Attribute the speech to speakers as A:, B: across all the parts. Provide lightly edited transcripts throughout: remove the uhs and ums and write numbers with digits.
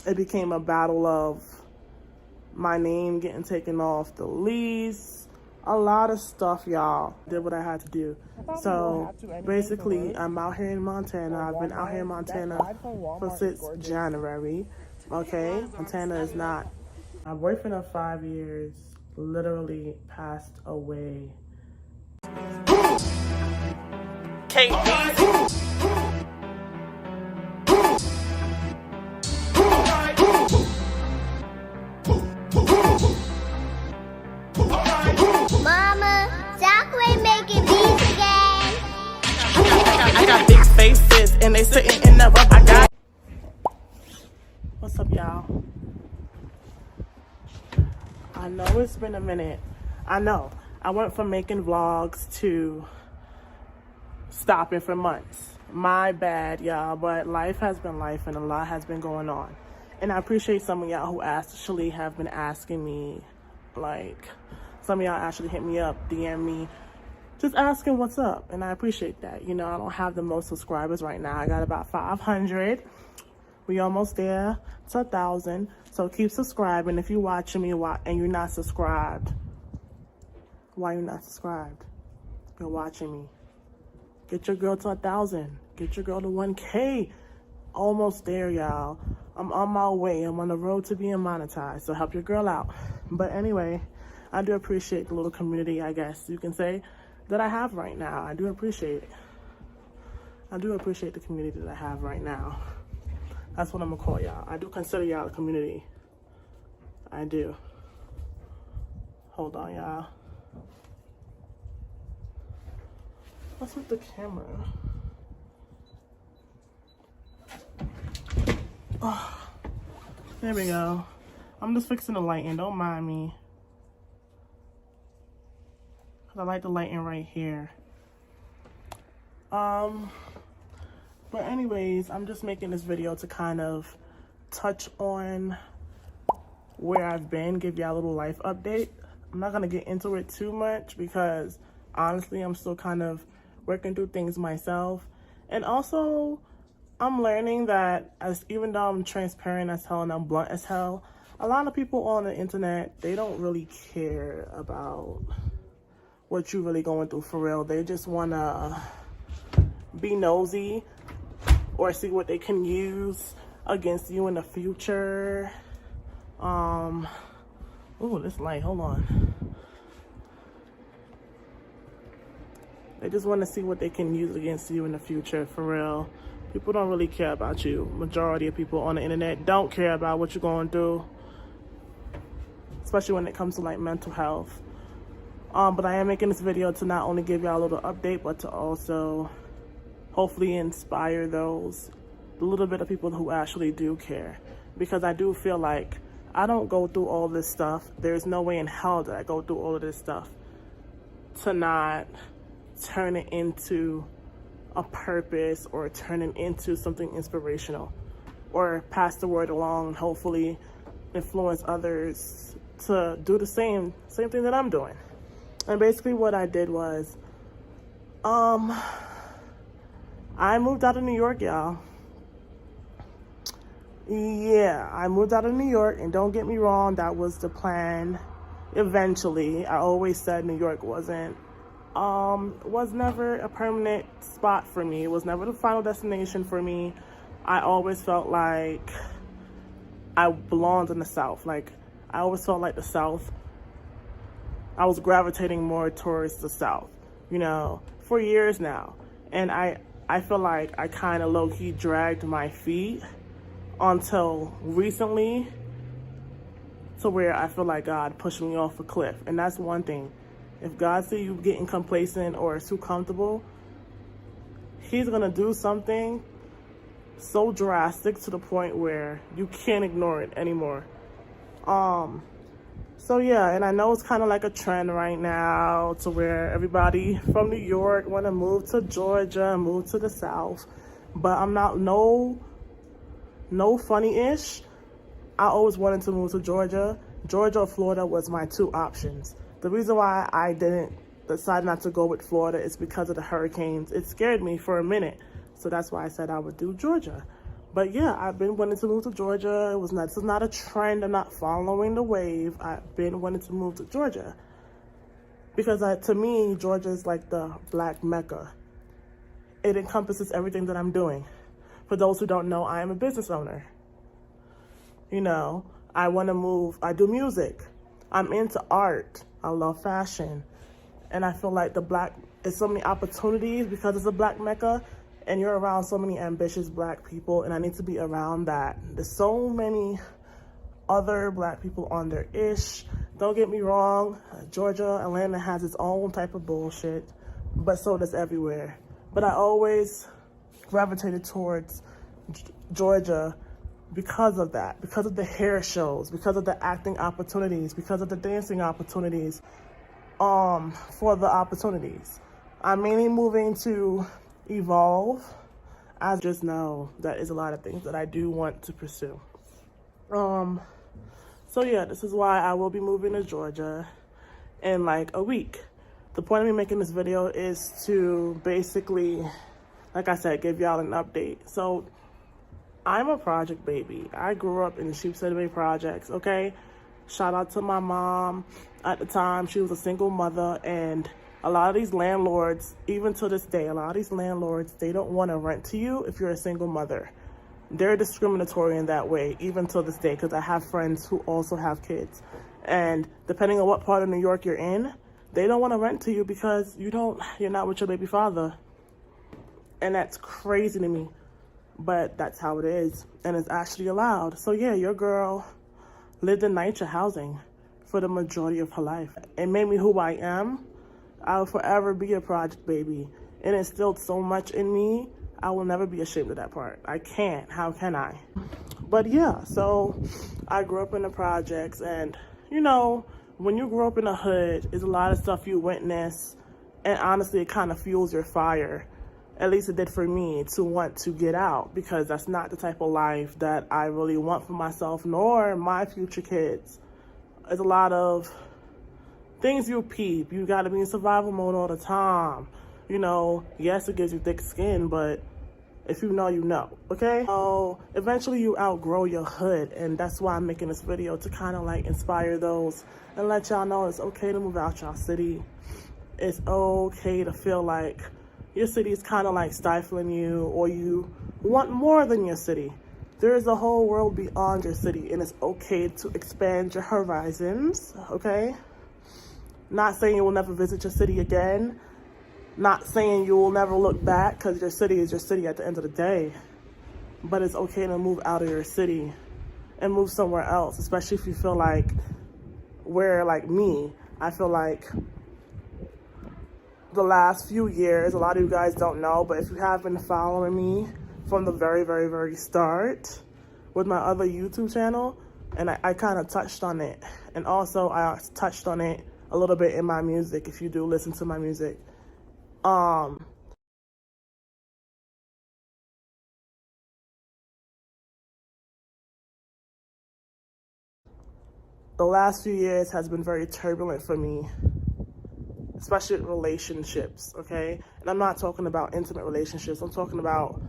A: it became a battle of my name getting taken off the lease. A lot of stuff, y'all. Did what I had to do. So basically, I'm out here in Montana. I've been out here in Montana since January. Okay, Montana is not. My boyfriend of 5 years literally passed away. Kate. I got big faces and they sitting in the rub. I got. What's up, y'all? I know it's been a minute. I know. I went from making vlogs to stopping for months. My bad, y'all. But life has been life and a lot has been going on. And I appreciate some of y'all who actually have been asking me, like, some of y'all actually hit me up, DM me, just asking what's up, and I appreciate that. You know, I don't have the most subscribers right now. I got about 500. We almost there to 1,000. So keep subscribing. If you're watching me and you're not subscribed, why you not subscribed? You're watching me. Get your girl to 1,000. Get your girl to 1K. Almost there, y'all. I'm on my way. I'm on the road to being monetized. So help your girl out. But anyway, I do appreciate the little community, I guess you can say, that I have right now. I do appreciate it. I do appreciate the community that I have right now. That's what I'm gonna call y'all. I do consider y'all a community. I do. Hold on, y'all. What's with the camera? Oh, there we go. I'm just fixing the lighting. Don't mind me. I like the lighting right here. But anyways, I'm just making this video to kind of touch on where I've been, give y'all a little life update. I'm not gonna get into it too much because honestly, I'm still kind of working through things myself. And also, I'm learning that even though I'm transparent as hell and I'm blunt as hell, a lot of people on the internet, they don't really care about what you're really going through for real. They just wanna be nosy or see what they can use against you in the future. Oh, this light, hold on. They just want to see what they can use against you in the future, for real. People don't really care about you. Majority of people on the internet don't care about what you're going through, especially when it comes to like mental health. But I am making this video to not only give y'all a little update, but to also hopefully inspire the little bit of people who actually do care. Because I do feel like I don't go through all this stuff. There's no way in hell that I go through all of this stuff to not turn it into a purpose or turn it into something inspirational or pass the word along and hopefully influence others to do the same thing that I'm doing. And basically what I did was, I moved out of New York, y'all. Yeah, I moved out of New York, and don't get me wrong, that was the plan eventually. I always said New York was never a permanent spot for me. It was never the final destination for me. I always felt like I belonged in the South. Like, I always felt like the South, I was gravitating more towards the South, you know, for years now. And I feel like I kind of low-key dragged my feet until recently, to where I feel like God pushed me off a cliff. And that's one thing. If God sees you getting complacent or too comfortable, he's going to do something so drastic to the point where you can't ignore it anymore. So yeah, and I know it's kind of like a trend right now to where everybody from New York want to move to Georgia, move to the South. But I'm not no funny-ish. I always wanted to move to Georgia. Georgia or Florida was my two options. The reason why I didn't decide not to go with Florida is because of the hurricanes. It scared me for a minute. So that's why I said I would do Georgia. But yeah, I've been wanting to move to Georgia. This is not a trend. I'm not following the wave. I've been wanting to move to Georgia because to me, Georgia is like the Black Mecca. It encompasses everything that I'm doing. For those who don't know, I am a business owner. You know, I want to move. I do music. I'm into art. I love fashion. And I feel like there's so many opportunities because it's a Black Mecca, and you're around so many ambitious Black people, and I need to be around that. There's so many other Black people on their ish. Don't get me wrong, Georgia, Atlanta has its own type of bullshit, but so does everywhere. But I always gravitated towards Georgia because of that, because of the hair shows, because of the acting opportunities, because of the dancing opportunities, for the opportunities. I'm mainly moving to evolve. I just know that is a lot of things that I do want to pursue. So yeah, this is why I will be moving to Georgia in like a week. The point of me making this video is to basically, like I said, give y'all an update. So I'm a project baby. I grew up in the Sheepshead Bay projects, okay? Shout out to my mom. At the time, she was a single mother, and a lot of these landlords, even to this day, a lot of these landlords, they don't want to rent to you if you're a single mother. They're discriminatory in that way, even to this day, because I have friends who also have kids. And depending on what part of New York you're in, they don't want to rent to you because you're not with your baby father. And that's crazy to me, but that's how it is, and it's actually allowed. So yeah, your girl lived in NYCHA housing for the majority of her life. It made me who I am. I will forever be a project baby. It instilled so much in me. I will never be ashamed of that part. I can't. How can I? But yeah, so I grew up in the projects, and you know, when you grow up in the hood, there's a lot of stuff you witness, and honestly, it kind of fuels your fire. At least it did for me, to want to get out, because that's not the type of life that I really want for myself, nor my future kids. There's a lot of things you peep. You gotta be in survival mode all the time. You know, yes, it gives you thick skin, but if you know, you know, okay? So eventually you outgrow your hood, and that's why I'm making this video, to kind of like inspire those and let y'all know it's okay to move out y'all city. It's okay to feel like your city is kind of like stifling you, or you want more than your city. There is a whole world beyond your city, and it's okay to expand your horizons, okay? Not saying you will never visit your city again. Not saying you will never look back, because your city is your city at the end of the day. But it's okay to move out of your city and move somewhere else, especially if you feel like, like me, I feel like the last few years, a lot of you guys don't know, but if you have been following me from the very, very, very start with my other YouTube channel, and I kind of touched on it. And also I touched on it a little bit in my music, if you do listen to my music. The last few years has been very turbulent for me, especially relationships, okay? And I'm not talking about intimate relationships. I'm talking about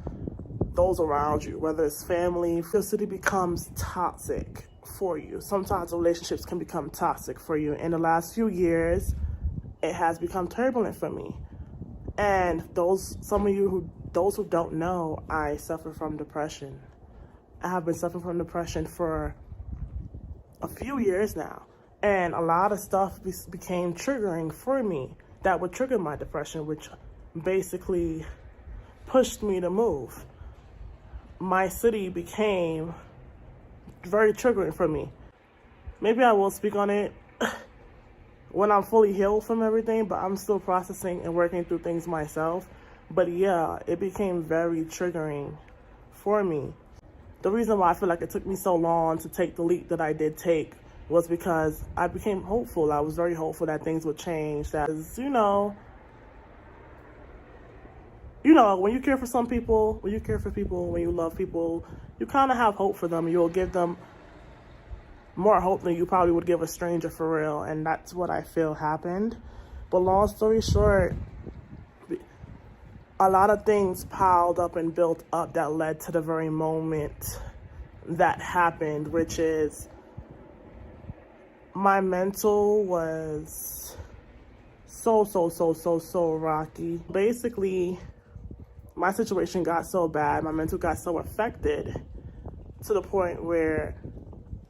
A: those around you, whether it's family. Your city becomes toxic for you. Sometimes relationships can become toxic for you. In the last few years, it has become turbulent for me. And those who don't know, I suffer from depression. I have been suffering from depression for a few years now. And a lot of stuff became triggering for me that would trigger my depression, which basically pushed me to move. My city became very triggering for me. Maybe I will speak on it when I'm fully healed from everything, but I'm still processing and working through things myself. But yeah, it became very triggering for me. The reason why I feel like it took me so long to take the leap that I did take was because I became hopeful. I was very hopeful that things would change. That is, you know, when you care for some people, when you care for people, when you love people, you kind of have hope for them. You'll give them more hope than you probably would give a stranger, for real. And that's what I feel happened. But long story short, a lot of things piled up and built up that led to the very moment that happened, which is my mental was so rocky. Basically, my situation got so bad, my mental got so affected to the point where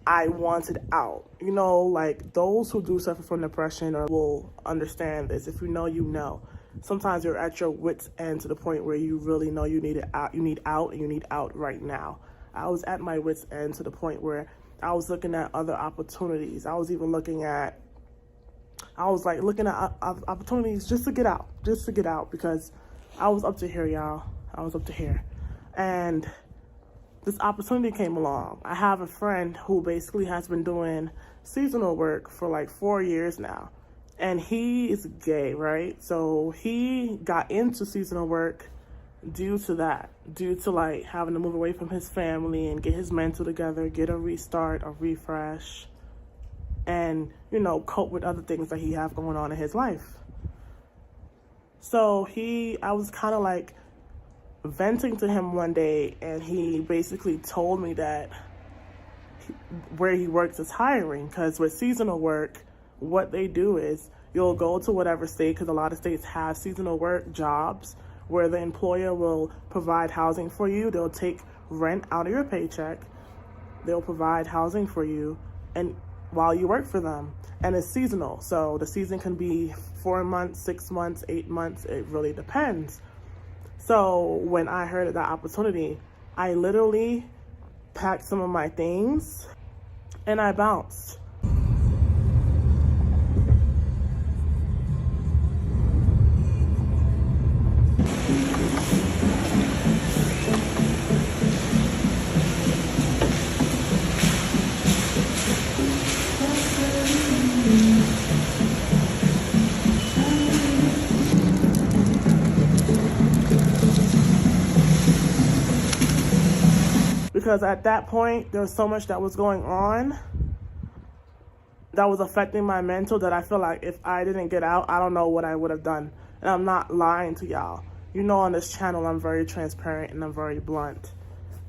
A: I wanted out. You know, like those who do suffer from depression or will understand this. If you know, you know. Sometimes you're at your wit's end to the point where you really know you need it out. You need out, and you need out right now. I was at my wit's end to the point where I was looking at other opportunities. I was looking at opportunities just to get out, because I was up to here, y'all. I was up to here. And this opportunity came along. I have a friend who basically has been doing seasonal work for like 4 years now. And he is gay, right? So he got into seasonal work due to like having to move away from his family and get his mental together, get a restart, a refresh, and, you know, cope with other things that he have going on in his life. So I was kind of like venting to him one day, and he basically told me that where he works is hiring, because with seasonal work, what they do is you'll go to whatever state, because a lot of states have seasonal work jobs where the employer will provide housing for you. They'll take rent out of your paycheck. They'll provide housing for you, and while you work for them, and it's seasonal. So the season can be 4 months, 6 months, 8 months. It really depends. So when I heard of that opportunity, I literally packed some of my things and I bounced. Because at that point, there was so much that was going on that was affecting my mental that I feel like if I didn't get out, I don't know what I would have done. And I'm not lying to y'all. You know, on this channel, I'm very transparent and I'm very blunt.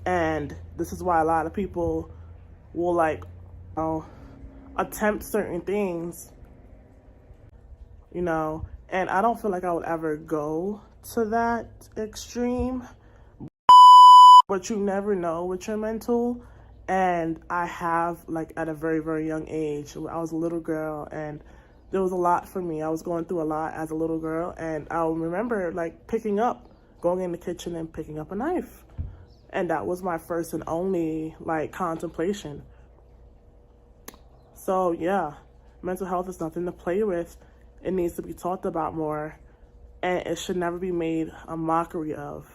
A: And this is why a lot of people will like, attempt certain things, you know, and I don't feel like I would ever go to that extreme. But you never know with your mental. And I have, like, at a very, very young age, I was a little girl, and there was a lot for me. I was going through a lot as a little girl, and I remember, like, going in the kitchen and picking up a knife. And that was my first and only, like, contemplation. So, yeah, mental health is nothing to play with. It needs to be talked about more, and it should never be made a mockery of.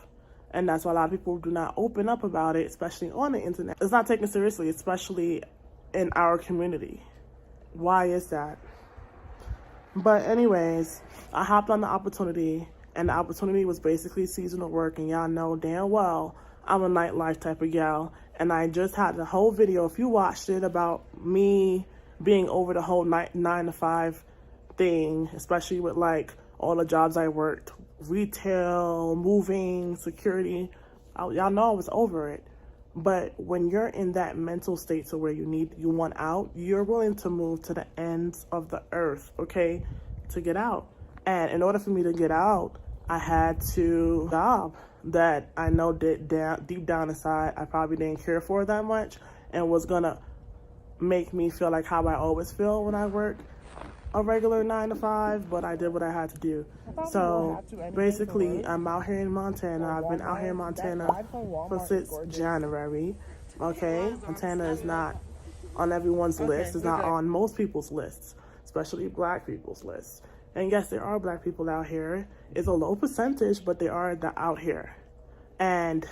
A: And that's why a lot of people do not open up about it, especially on the internet. It's not taken seriously, especially in our community. Why is that? But anyways, I hopped on the opportunity, and the opportunity was basically seasonal work. And y'all know damn well I'm a nightlife type of gal. And I just had the whole video, if you watched it, about me being over the whole 9 to 5 thing, especially with like all the jobs I worked, retail, moving, security. Y'all know I was over it. But when you're in that mental state to where you want out, you're willing to move to the ends of the earth, okay, to get out. And in order for me to get out, I had to job that I know deep down inside I probably didn't care for that much, and was gonna make me feel like how I always feel when I work a regular 9 to 5, but I did what I had to do. So basically, I'm out here in Montana. I've been out here in Montana since January. Okay, Montana is not on everyone's list. It's not on most people's lists, especially Black people's lists. And yes, there are Black people out here. It's a low percentage, but they are out here. And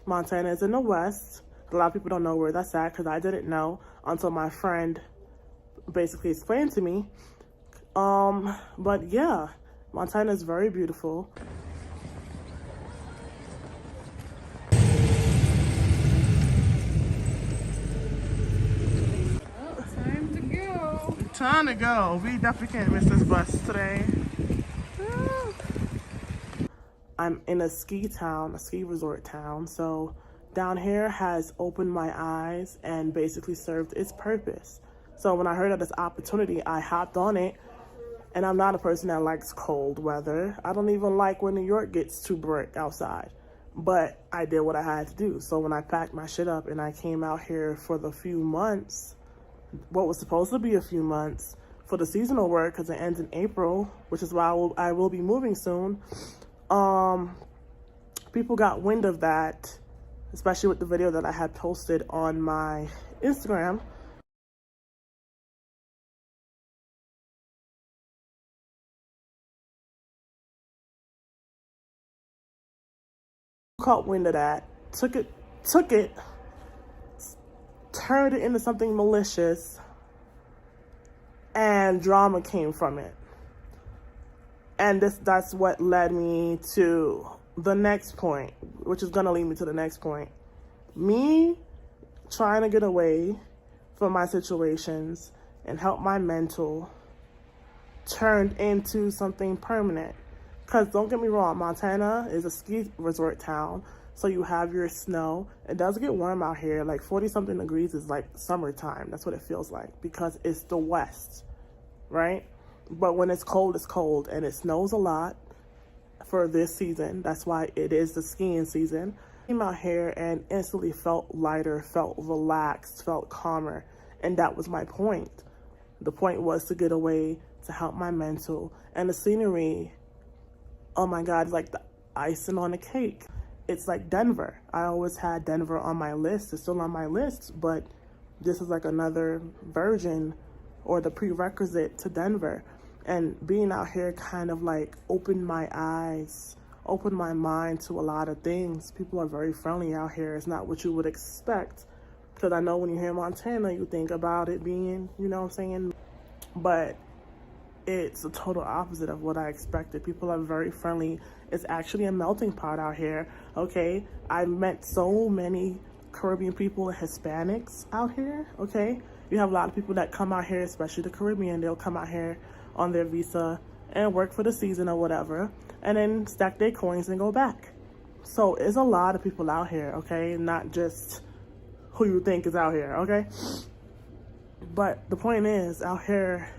A: Montana is in the West. A lot of people don't know where that's at, because I didn't know until my friend basically explained to me. But yeah, Montana is very beautiful. Time to go. We definitely can't miss this bus today. I'm in a ski town, a ski resort town. So down here has opened my eyes and basically served its purpose. So when I heard of this opportunity, I hopped on it. And I'm not a person that likes cold weather. I don't even like when New York gets too brick outside. But I did what I had to do. So when I packed my shit up and I came out here for the few months, what was supposed to be a few months for the seasonal work, because it ends in April, which is why I will be moving soon. People got wind of that, especially with the video that I had posted on my Instagram. Caught wind of that, took it, turned it into something malicious, and drama came from it. And that's what led me to the next point, which is gonna lead me to the next point. Me trying to get away from my situations and help my mental turned into something permanent. Because don't get me wrong, Montana is a ski resort town, so you have your snow. It does get warm out here, like 40-something degrees is like summertime. That's what it feels like, because it's the West, right? But when it's cold, and it snows a lot for this season. That's why it is the skiing season. I came out here and instantly felt lighter, felt relaxed, felt calmer, and that was my point. The point was to get away, to help my mental, and the scenery, oh my God, like the icing on the cake. It's like Denver. I always had Denver on my list. It's still on my list, but this is like another version or the prerequisite to Denver. And being out here kind of like opened my eyes, opened my mind to a lot of things. People are very friendly out here. It's not what you would expect. Because I know when you hear Montana, you think about it being, you know what I'm saying? But it's the total opposite of what I expected. People are very friendly. It's actually a melting pot out here, okay? I met so many Caribbean people and Hispanics out here, okay? You have a lot of people that come out here, especially the Caribbean. They'll come out here on their visa and work for the season or whatever, and then stack their coins and go back. So it's a lot of people out here, okay? Not just who you think is out here, okay? But the point is, out here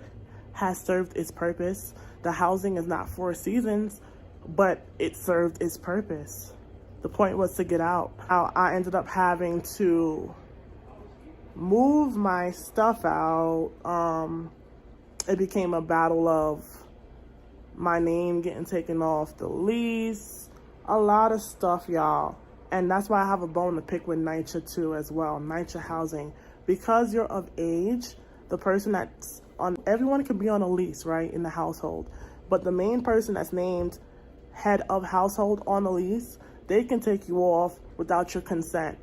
A: has served its purpose. The housing is not 4 seasons, but it served its purpose. The point was to get out. I ended up having to move my stuff out. It became a battle of my name getting taken off the lease, a lot of stuff, y'all. And that's why I have a bone to pick with NYCHA too as well, NYCHA housing. Because you're of age, the person that's on, everyone can be on a lease, right, in the household. But the main person that's named head of household on the lease, they can take you off without your consent.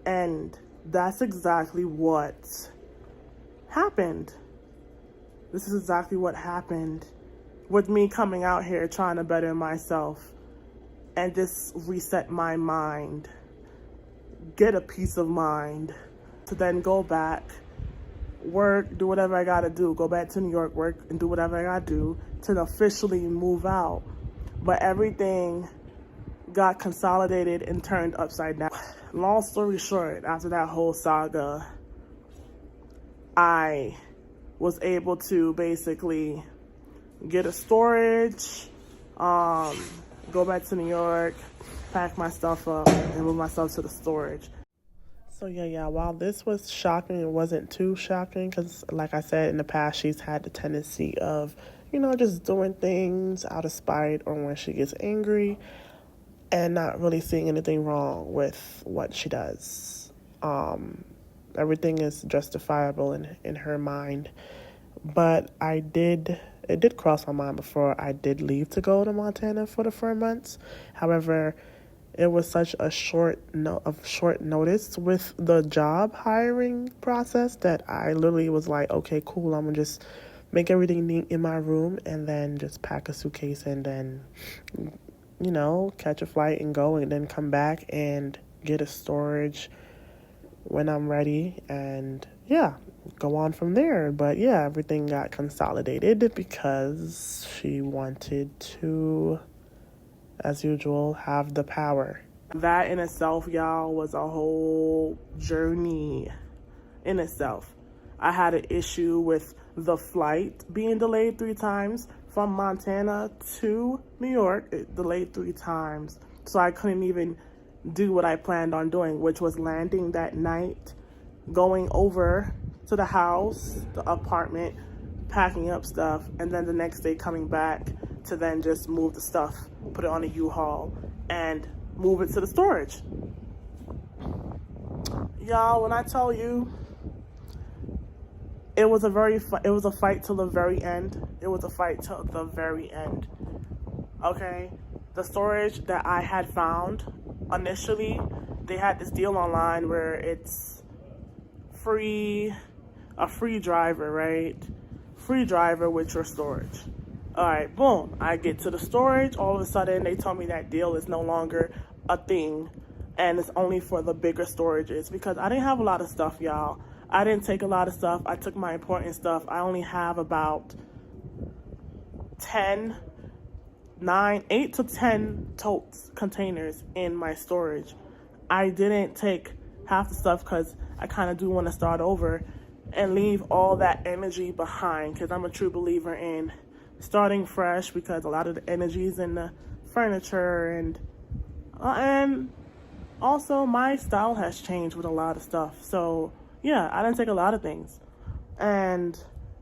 A: And that's exactly what happened. This is exactly what happened with me coming out here trying to better myself and just reset my mind, get a peace of mind, to then go back, work, do whatever I gotta do, go back to New York, work and do whatever I gotta do to officially move out. But everything got consolidated and turned upside down. Long story short, after that whole saga, I was able to basically get a storage, go back to New York, pack my stuff up, and move myself to the storage. So yeah, while this was shocking, it wasn't too shocking because, like I said, in the past, she's had the tendency of, you know, just doing things out of spite or when she gets angry and not really seeing anything wrong with what she does. Everything is justifiable in her mind. But it did cross my mind before I did leave to go to Montana for the 4 months. However, it was such a short notice with the job hiring process that I literally was like, okay, cool, I'm gonna just make everything neat in my room and then just pack a suitcase and then, you know, catch a flight and go and then come back and get a storage when I'm ready and yeah, go on from there. But yeah, everything got consolidated because she wanted to as usual, have the power. That in itself, y'all, was a whole journey in itself. I had an issue with the flight being delayed 3 times from Montana to New York. It delayed 3 times. So I couldn't even do what I planned on doing, which was landing that night, going over to the house, the apartment, packing up stuff, and then the next day coming back to then just move the stuff, put it on a U-Haul, and move it to the storage. Y'all, when I tell you, it was a fight till the very end. It was a fight till the very end. Okay? The storage that I had found initially, they had this deal online where it's a free driver, right? Free driver with your storage. All right, boom. I get to the storage. All of a sudden, they tell me that deal is no longer a thing, and it's only for the bigger storages, because I didn't have a lot of stuff, y'all. I didn't take a lot of stuff. I took my important stuff. I only have about 8 to 10 totes, containers in my storage. I didn't take half the stuff because I kind of do want to start over and leave all that energy behind, because I'm a true believer in starting fresh, because a lot of the energy is in the furniture, and also my style has changed with a lot of stuff. So yeah, I didn't take a lot of things. And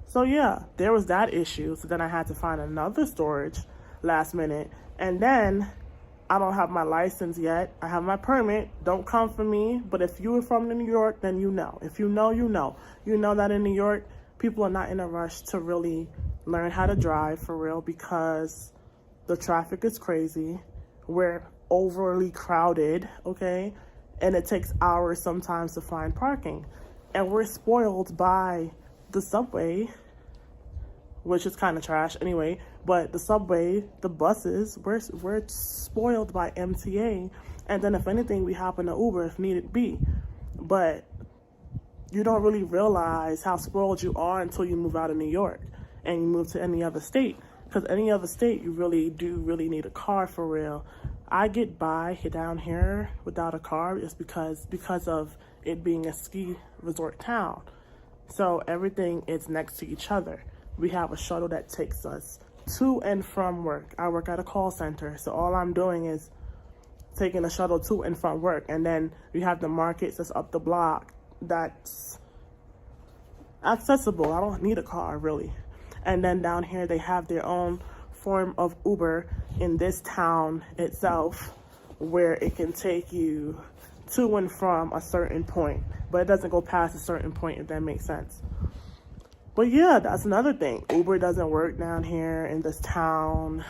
A: so yeah, there was that issue. So then I had to find another storage last minute. And then I don't have my license yet. I have my permit. Don't come for me. But if you are from New York, then you know. If you know, you know. You know that in New York, people are not in a rush to really learn how to drive for real, because the traffic is crazy. We're overly crowded, okay? And it takes hours sometimes to find parking. And we're spoiled by the subway, which is kind of trash anyway, but the subway, the buses, we're spoiled by MTA. And then if anything, we hop in an Uber if needed be. But you don't really realize how spoiled you are until you move out of New York and you move to any other state. Because any other state, you really do need a car for real. I get by down here without a car is because of it being a ski resort town. So everything is next to each other. We have a shuttle that takes us to and from work. I work at a call center, so all I'm doing is taking a shuttle to and from work. And then we have the markets that's up the block that's accessible. I don't need a car really. And then down here they have their own form of Uber in this town itself, where it can take you to and from a certain point, but it doesn't go past a certain point, if that makes sense. But yeah, that's another thing. Uber doesn't work down here in this town.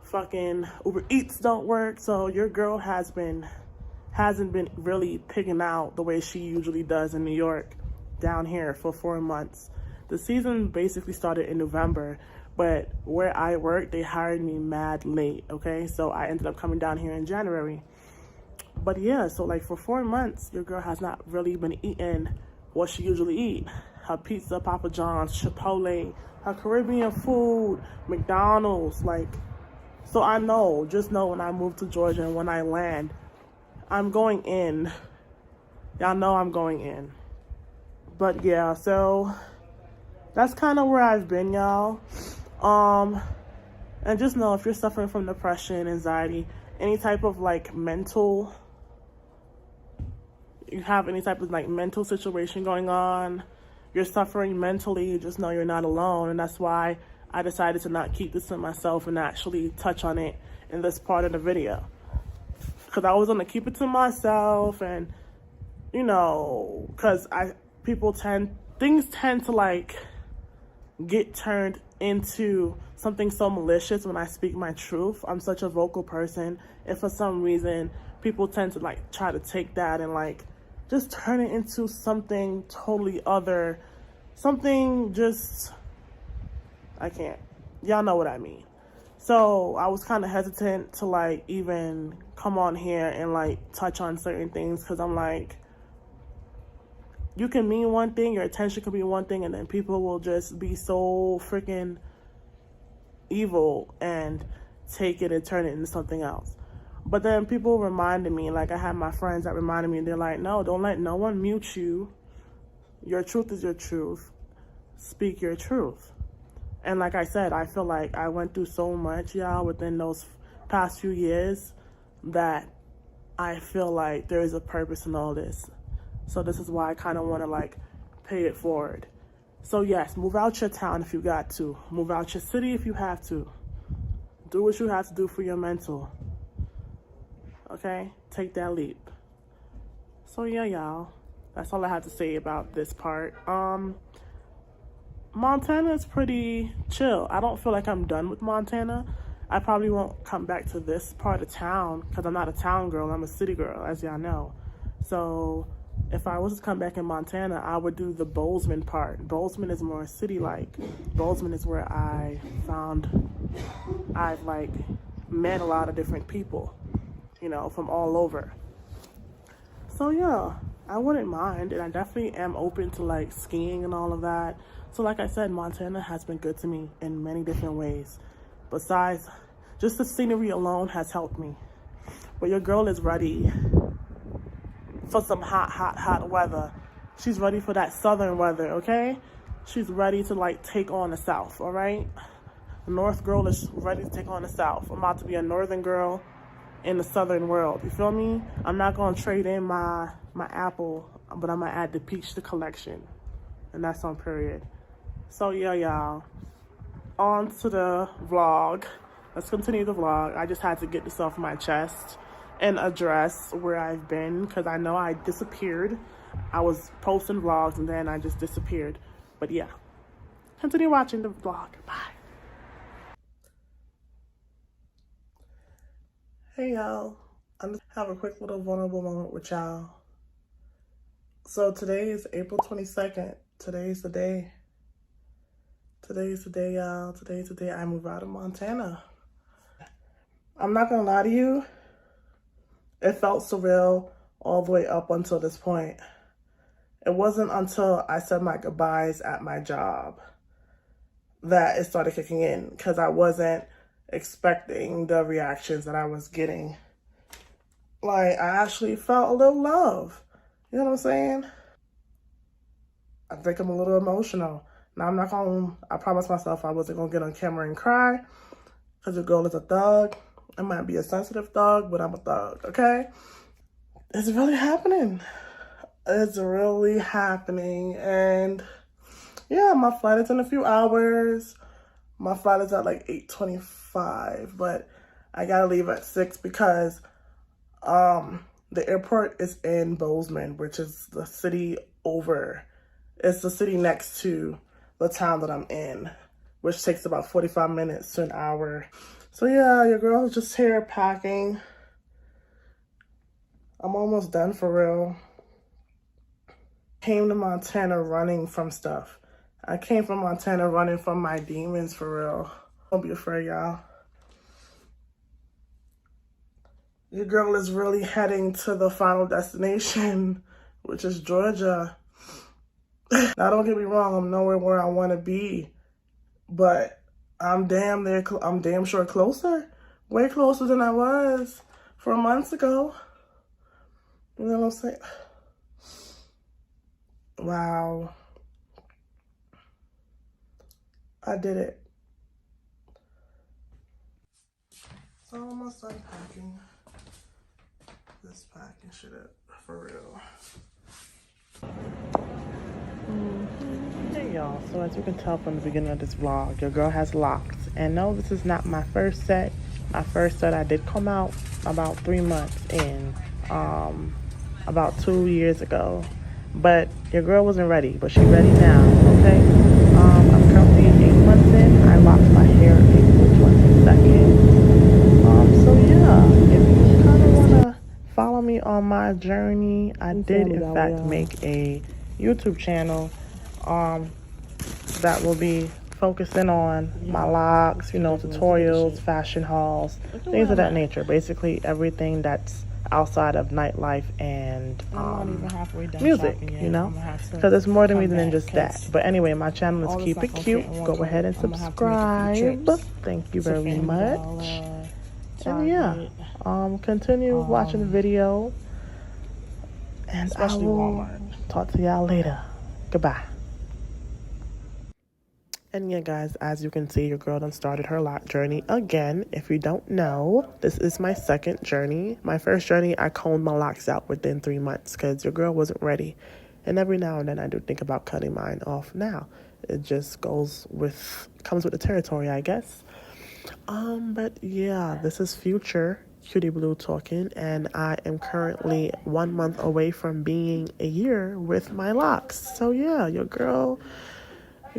A: Fucking Uber Eats don't work. So your girl hasn't been really picking out the way she usually does in New York down here for 4 months. The season basically started in November, but where I work, they hired me mad late, okay? So I ended up coming down here in January. But yeah, so like for 4 months, your girl has not really been eating what she usually eat. Her pizza, Papa John's, Chipotle, her Caribbean food, McDonald's, like. So I know, just know when I move to Georgia and when I land, I'm going in. Y'all know I'm going in. But yeah, so that's kind of where I've been, y'all. And just know, if you're suffering from depression, anxiety, any type of like mental, you have any type of like mental situation going on, you're suffering mentally, just know you're not alone. And that's why I decided to not keep this to myself and actually touch on it in this part of the video. Because I was going to keep it to myself, and, you know, because things tend to like get turned into something so malicious when I speak my truth. I'm such a vocal person, and for some reason people tend to like try to take that and like just turn it into something totally other, something just, I can't, y'all know what I mean. So I was kind of hesitant to like even come on here and like touch on certain things, because I'm like, you can mean one thing, your attention could be one thing, and then people will just be so freaking evil and take it and turn it into something else. But then people reminded me, like I had my friends that reminded me, they're like, no, don't let no one mute you. Your truth is your truth. Speak your truth. And like I said, I feel like I went through so much, y'all, within those past few years that I feel like there is a purpose in all this. So this is why I kind of want to like pay it forward. So yes, move out your town if you got to. Move out your city if you have to. Do what you have to do for your mental. Okay? Take that leap. So yeah, y'all. That's all I have to say about this part. Montana is pretty chill. I don't feel like I'm done with Montana. I probably won't come back to this part of town because I'm not a town girl. I'm a city girl, as y'all know. So if I was to come back in Montana, I would do the Bozeman part. Bozeman is more city-like. Bozeman is where I've like met a lot of different people, you know, from all over. So yeah, I wouldn't mind, and I definitely am open to like skiing and all of that. So like I said, Montana has been good to me in many different ways. Besides, just the scenery alone has helped me. But your girl is ready for some hot weather. She's ready for that southern weather, okay? She's ready to like take on the South, all right? The North girl is ready to take on the South. I'm about to be a northern girl in the southern world, you feel me? I'm not gonna trade in my apple, but I'm gonna add the peach to collection. And that's on period. So yeah, y'all, on to the vlog. Let's continue the vlog. I just had to get this off my chest and address where I've been, because I know I disappeared. I was posting vlogs and then I just disappeared. But yeah, continue watching the vlog. Bye. Hey y'all, I'm just have a quick little vulnerable moment with y'all. So today is April 22nd. Today's the day. Today's the day, y'all. Today's the day I move out of Montana. I'm not gonna lie to you. It felt surreal all the way up until this point. It wasn't until I said my goodbyes at my job that it started kicking in, because I wasn't expecting the reactions that I was getting. Like, I actually felt a little love. You know what I'm saying? I think I'm a little emotional. Now, I promised myself I wasn't gonna get on camera and cry, because your girl is a thug. I might be a sensitive thug, but I'm a thug, okay? It's really happening. It's really happening. And yeah, my flight is in a few hours. My flight is at like 8:25, but I gotta leave at 6 because the airport is in Bozeman, which is the city over. It's the city next to the town that I'm in, which takes about 45 minutes to an hour. So yeah, your girl is just here packing. I'm almost done for real. Came to Montana running from stuff. I came from Montana running from my demons for real. Don't be afraid, y'all. Your girl is really heading to the final destination, which is Georgia. Now, don't get me wrong, I'm nowhere where I want to be, but I'm damn sure closer. Way closer than I was 4 months ago. You know what I'm saying? Wow. I did it. So I'm almost done packing. This packing shit up for real. Hey y'all, so as you can tell from the beginning of this vlog, your girl has locks. And no, this is not my first set. My first set I did come out about 3 months in, about 2 years ago. But your girl wasn't ready, but she's ready now, okay? I'm currently 8 months in. I locked my hair April 22nd. So yeah, if you kind of want to follow me on my journey, I did in fact make a YouTube channel that will be focusing on my locks, you know, tutorials, fashion hauls, things of that nature. Basically everything that's outside of nightlife and music, you know, because it's more than me than just that. But anyway, my channel is Keep It Cute. Go ahead and subscribe. Thank you very much. And yeah, continue watching the video, and I will talk to y'all later. Goodbye. And yeah, guys, as you can see, your girl done started her lock journey again. If you don't know, this is my second journey. My first journey, I combed my locks out within 3 months because your girl wasn't ready. And every now and then I do think about cutting mine off now. It just comes with the territory, I guess. But yeah, this is future Cutie Blue talking, and I am currently 1 month away from being a year with my locks. So yeah, your girl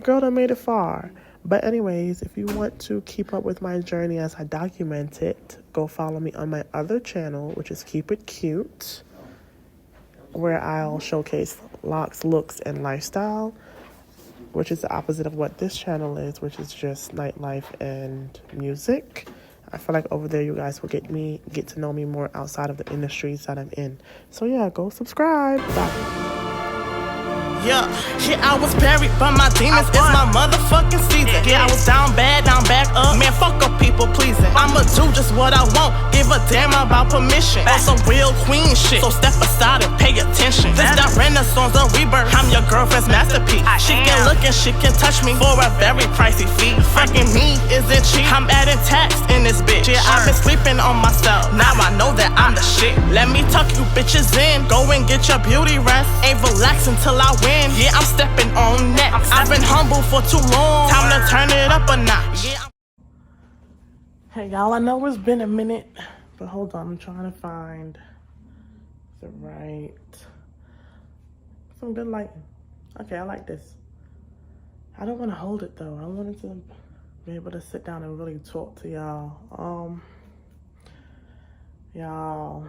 A: done made it far. But anyways, if you want to keep up with my journey as I document it, go follow me on my other channel, which is Keep It Cute, where I'll showcase locks, looks, and lifestyle, which is the opposite of what this channel is, which is just nightlife and music. I feel like over there you guys will get to know me more outside of the industries that I'm in. So yeah, go subscribe. Bye.
B: Yeah, I was buried, but my demons is my motherfucking season. Yeah, I was down bad, down back up. Man, fuck up people pleasing. I'ma do just what I want, give a damn about permission. On some real queen shit, so step aside and pay attention. This that renaissance, a rebirth. I'm your girlfriend's masterpiece. She can look and she can touch me for a very pricey fee. Fucking me isn't cheap. I'm adding tax in this bitch. Yeah, I've been sleeping on myself. Now I know that I'm the shit. Let me tuck you bitches in. Go and get your beauty rest. Ain't relaxing till I win. Yeah, I'm stepping on next. I've been humble for too long. Time to turn it up a notch. Yeah.
A: Hey y'all, I know it's been a minute, but hold on, I'm trying to find some good lighting. Okay, I like this. I don't want to hold it though. I wanted to be able to sit down and really talk to y'all. Y'all.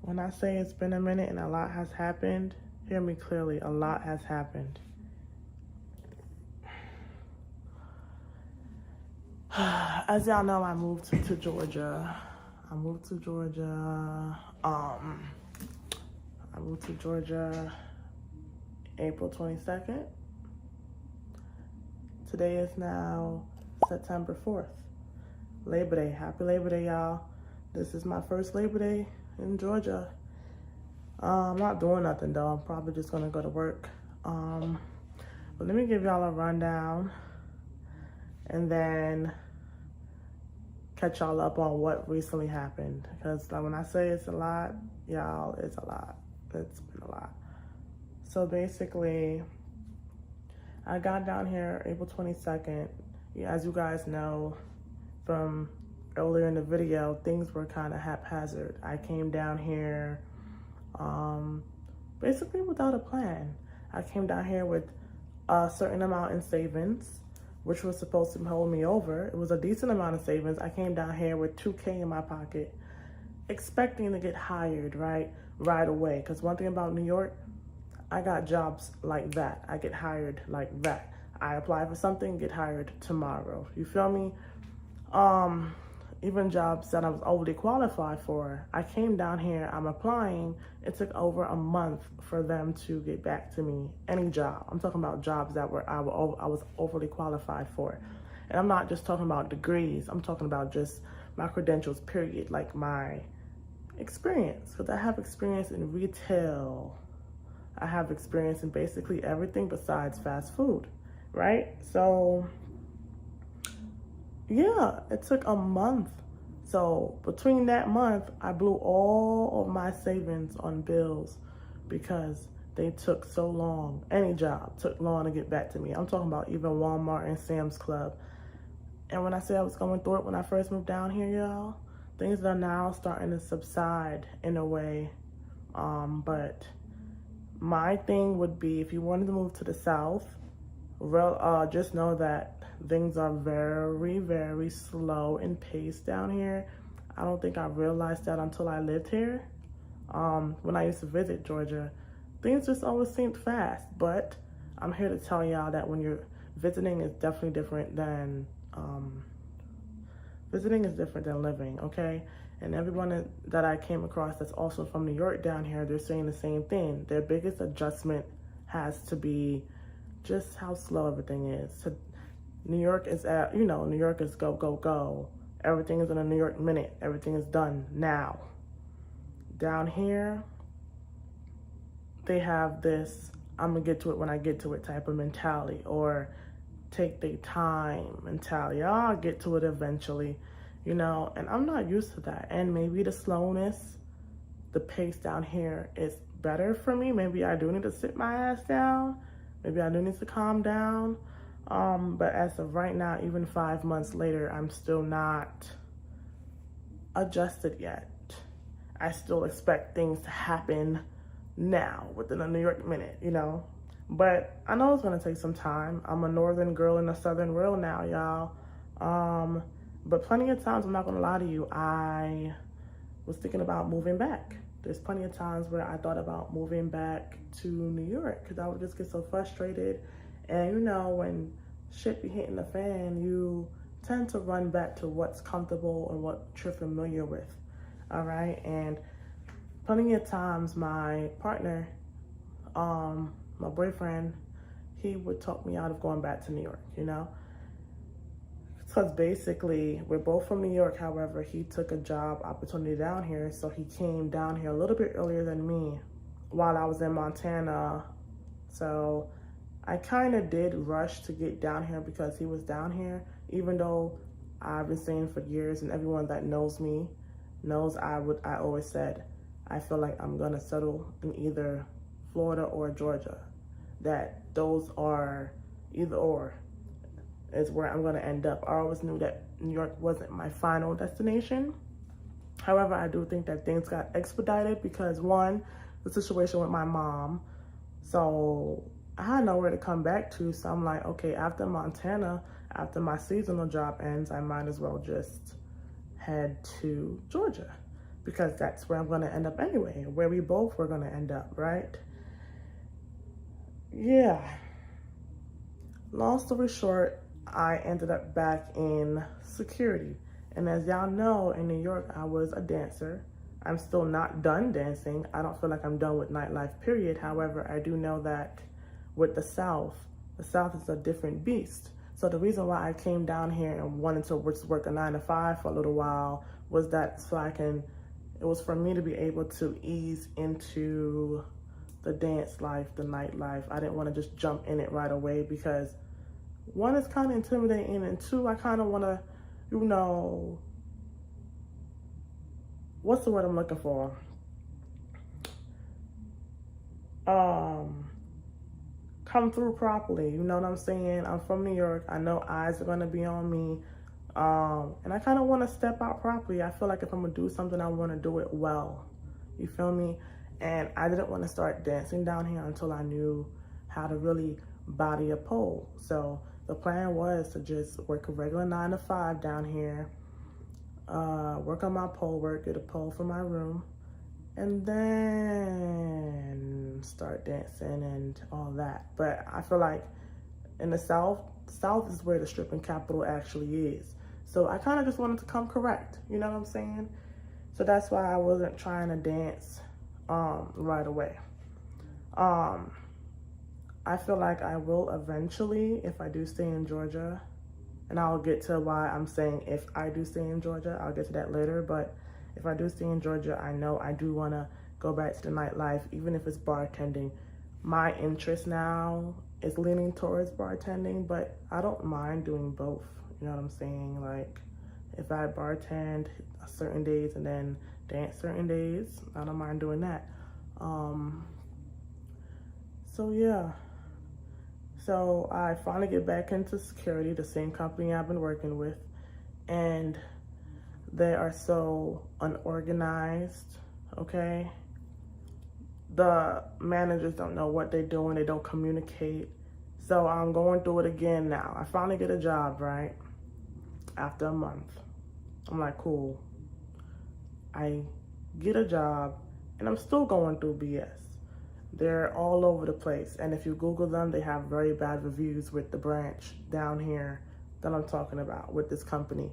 A: When I say it's been a minute and a lot has happened, hear me clearly, a lot has happened. As y'all know, I moved to Georgia. I moved to Georgia April 22nd. Today is now September 4th. Labor Day. Happy Labor Day, y'all. This is my first Labor Day in Georgia. I'm not doing nothing though. I'm probably just gonna go to work. But let me give y'all a rundown and then catch y'all up on what recently happened. Because like, when I say it's a lot, y'all, it's a lot. It's been a lot. So basically, I got down here April 22nd. As you guys know from earlier in the video, things were kind of haphazard. I came down here basically without a plan. I came down here with a certain amount in savings, which was supposed to hold me over. It was a decent amount of savings. I came down here with $2K in my pocket, expecting to get hired right away. Because one thing about New York, I got jobs like that. I get hired like that. I apply for something, get hired tomorrow. You feel me? Even jobs that I was overly qualified for, I came down here, I'm applying, it took over a month for them to get back to me. Any job. I'm talking about jobs that I was overly qualified for. And I'm not just talking about degrees, I'm talking about just my credentials, period, like my experience. Because I have experience in retail. I have experience in basically everything besides fast food, right? So yeah, it took a month. So between that month, I blew all of my savings on bills because they took so long. Any job took long to get back to me. I'm talking about even Walmart and Sam's Club. And when I say I was going through it when I first moved down here, y'all, things are now starting to subside in a way. But my thing would be, if you wanted to move to the South, just know that things are very, very slow in pace down here. I don't think I realized that until I lived here. When I used to visit Georgia, things just always seemed fast. But I'm here to tell y'all that when you're visiting, is definitely different than living, okay? And everyone that I came across that's also from New York down here, they're saying the same thing. Their biggest adjustment has to be just how slow everything is. New York is at, you know, New York is go, go, go. Everything is in a New York minute. Everything is done now. Down here, they have this, I'm gonna get to it when I get to it type of mentality, or take their time mentality. Oh, I'll get to it eventually, you know, and I'm not used to that. And maybe the slowness, the pace down here is better for me. Maybe I do need to sit my ass down. Maybe I do need to calm down. But as of right now, even 5 months later, I'm still not adjusted yet. I still expect things to happen now within a New York minute, you know. But I know it's gonna take some time. I'm a northern girl in a southern world now, y'all. But plenty of times, I'm not gonna lie to you, I was thinking about moving back. There's plenty of times where I thought about moving back to New York because I would just get so frustrated. And you know, when shit be hitting the fan, you tend to run back to what's comfortable and what you're familiar with, all right? And plenty of times my partner, my boyfriend, he would talk me out of going back to New York, you know? Because basically, we're both from New York. However, he took a job opportunity down here, so he came down here a little bit earlier than me while I was in Montana. So I kind of did rush to get down here because he was down here, even though I've been saying for years, and everyone that knows me knows I always said, I feel like I'm gonna settle in either Florida or Georgia. That those are either or is where I'm gonna end up. I always knew that New York wasn't my final destination. However, I do think that things got expedited because one, the situation with my mom. So I had nowhere to come back to. So I'm like, okay, after Montana, after my seasonal job ends, I might as well just head to Georgia because that's where I'm gonna end up anyway, where we both were gonna end up, right? Yeah. Long story short, I ended up back in security. And as y'all know, in New York, I was a dancer. I'm still not done dancing. I don't feel like I'm done with nightlife, period. However, I do know that with the South is a different beast. So the reason why I came down here and wanted to work a 9-to-5 for a little while was that it was for me to be able to ease into the dance life, the nightlife. I didn't want to just jump in it right away because one, it's kind of intimidating, and two, I kind of want to, you know, what's the word I'm looking for? Come through properly, you know what I'm saying? I'm from New York. I know eyes are gonna be on me. And I kind of want to step out properly. I feel like if I'm gonna do something, I want to do it well. You feel me? And I didn't want to start dancing down here until I knew how to really body a pole. So the plan was to just work a regular 9-to-5 down here, work on my pole work, get a pole for my room, and then start dancing and all that. But I feel like in the South is where the stripping capital actually is. So I kind of just wanted to come correct, you know what I'm saying? So that's why I wasn't trying to dance right away. I feel like I will eventually, if I do stay in Georgia, and I'll get to why I'm saying if I do stay in Georgia, I'll get to that later, but if I do stay in Georgia, I know I do want to go back to the nightlife, even if it's bartending. My interest now is leaning towards bartending, but I don't mind doing both, you know what I'm saying? Like, if I bartend certain days and then dance certain days, I don't mind doing that. So yeah. So I finally get back into security, the same company I've been working with, and they are so unorganized, okay? The managers don't know what they're doing, they don't communicate. So I'm going through it again now. I finally get a job, right? After a month. I'm like, cool. I get a job and I'm still going through BS. They're all over the place. And if you Google them, they have very bad reviews with the branch down here that I'm talking about with this company.